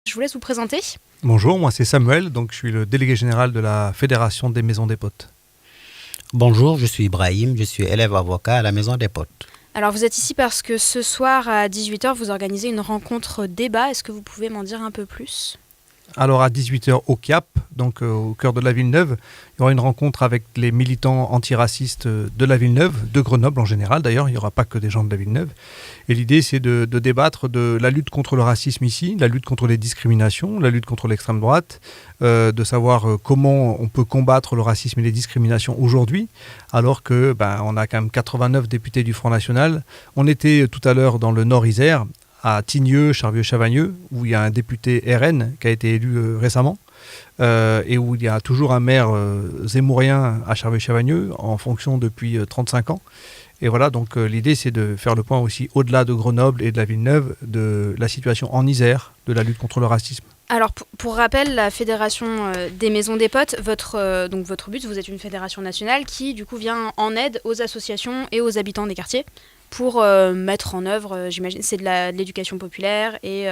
Je vous laisse vous présenter. Bonjour, moi c'est Samuel, donc je suis le délégué général de la Fédération des Maisons des Potes. Bonjour, je suis Ibrahim, je suis élève avocat à la Maison des Potes. Alors vous êtes ici parce que ce soir à 18h, vous organisez une rencontre débat. Est-ce que vous pouvez m'en dire un peu plus ? Alors à 18h au CAP, donc au cœur de la Villeneuve, il y aura une rencontre avec les militants antiracistes de la Villeneuve, de Grenoble en général d'ailleurs, il n'y aura pas que des gens de la Villeneuve. Et l'idée c'est de débattre de la lutte contre le racisme ici, la lutte contre les discriminations, la lutte contre l'extrême droite, de savoir comment on peut combattre le racisme et les discriminations aujourd'hui, alors que on a quand même 89 députés du Front National. On était tout à l'heure dans le Nord-Isère, à Tignieux, Charvieux-Chavagneux, où il y a un député RN qui a été élu récemment, et où il y a toujours un maire zémourien à Charvieux-Chavagneux, en fonction depuis 35 ans. Et voilà, donc l'idée c'est de faire le point aussi au-delà de Grenoble et de la Villeneuve, de la situation en Isère, de la lutte contre le racisme. Alors pour rappel, la Fédération des Maisons des Potes, votre but, vous êtes une fédération nationale qui du coup vient en aide aux associations et aux habitants des quartiers pour mettre en œuvre, j'imagine, c'est de l'éducation populaire et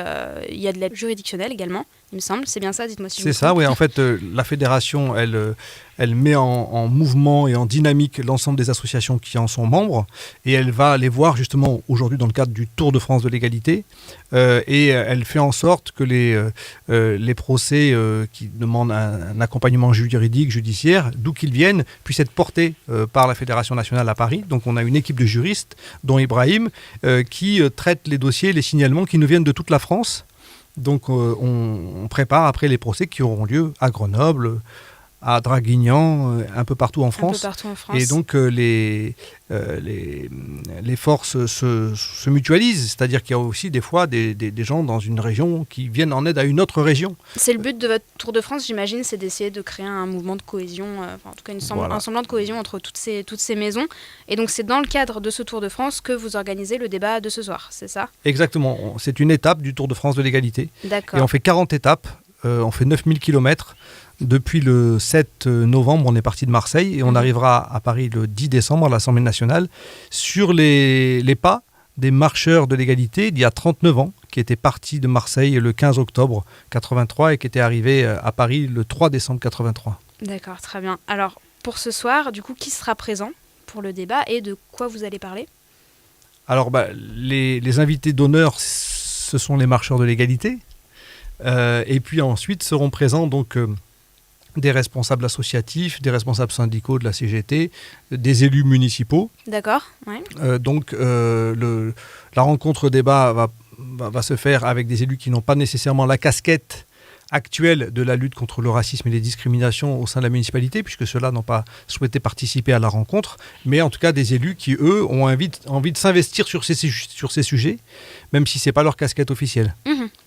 il y a de l'aide juridictionnelle également, il me semble. C'est bien ça, dites-moi si je me trompe. C'est ça, oui. En fait, la fédération, elle met en mouvement et en dynamique l'ensemble des associations qui en sont membres et elle va les voir justement aujourd'hui dans le cadre du Tour de France de l'égalité et elle fait en sorte que les procès qui demandent un accompagnement juridique, judiciaire, d'où qu'ils viennent, puissent être portés par la Fédération nationale à Paris. Donc on a une équipe de juristes, dont Ibrahim, qui traite les dossiers, les signalements qui nous viennent de toute la France. Donc on prépare après les procès qui auront lieu à Grenoble, à Draguignan, un peu partout en France. Un peu partout en France. Et donc les forces se mutualisent, c'est-à-dire qu'il y a aussi des fois des gens dans une région qui viennent en aide à une autre région. C'est le but de votre Tour de France, j'imagine, c'est d'essayer de créer un mouvement de cohésion, en tout cas un semblant de cohésion entre toutes ces maisons. Et donc c'est dans le cadre de ce Tour de France que vous organisez le débat de ce soir, c'est ça ? Exactement, c'est une étape du Tour de France de l'égalité. D'accord. Et on fait 40 étapes, on fait 9000 km. Depuis le 7 novembre, on est parti de Marseille et on arrivera à Paris le 10 décembre à l'Assemblée nationale sur les pas des marcheurs de l'égalité d'il y a 39 ans qui étaient partis de Marseille le 15 octobre 83 et qui étaient arrivés à Paris le 3 décembre 83. D'accord, très bien. Alors pour ce soir, du coup, qui sera présent pour le débat et de quoi vous allez parler ? Alors les invités d'honneur, ce sont les marcheurs de l'égalité. Et puis ensuite seront présents donc des responsables associatifs, des responsables syndicaux de la CGT, des élus municipaux. D'accord, ouais. Donc la rencontre débat va se faire avec des élus qui n'ont pas nécessairement la casquette actuelle de la lutte contre le racisme et les discriminations au sein de la municipalité, puisque ceux-là n'ont pas souhaité participer à la rencontre, mais en tout cas des élus qui, eux, ont envie de s'investir sur ces sujets, même si ce n'est pas leur casquette officielle.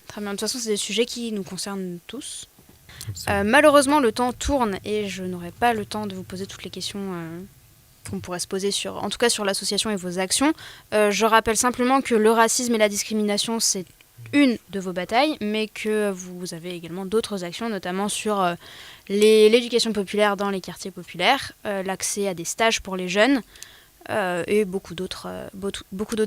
Très bien, de toute façon, c'est des sujets qui nous concernent tous. Malheureusement, le temps tourne et je n'aurai pas le temps de vous poser toutes les questions qu'on pourrait se poser en tout cas sur l'association et vos actions. Je rappelle simplement que le racisme et la discrimination, c'est une de vos batailles, mais que vous avez également d'autres actions, notamment sur l'éducation populaire dans les quartiers populaires, l'accès à des stages pour les jeunes et beaucoup d'autres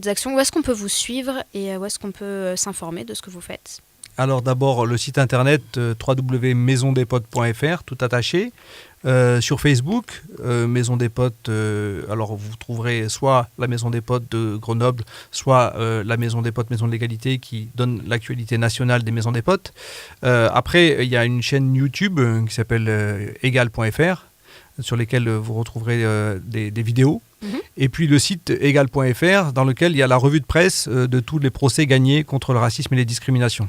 actions. Où est-ce qu'on peut vous suivre et où est-ce qu'on peut s'informer de ce que vous faites ? Alors d'abord le site internet www.maisondespotes.fr, tout attaché. Sur Facebook, Maison des Potes, alors vous trouverez soit la Maison des Potes de Grenoble, soit la Maison des Potes, Maison de l'égalité, qui donne l'actualité nationale des Maisons des Potes. Après, il y a une chaîne YouTube qui s'appelle égal.fr, sur lesquelles vous retrouverez des vidéos. Et puis le site égal.fr, dans lequel il y a la revue de presse de tous les procès gagnés contre le racisme et les discriminations.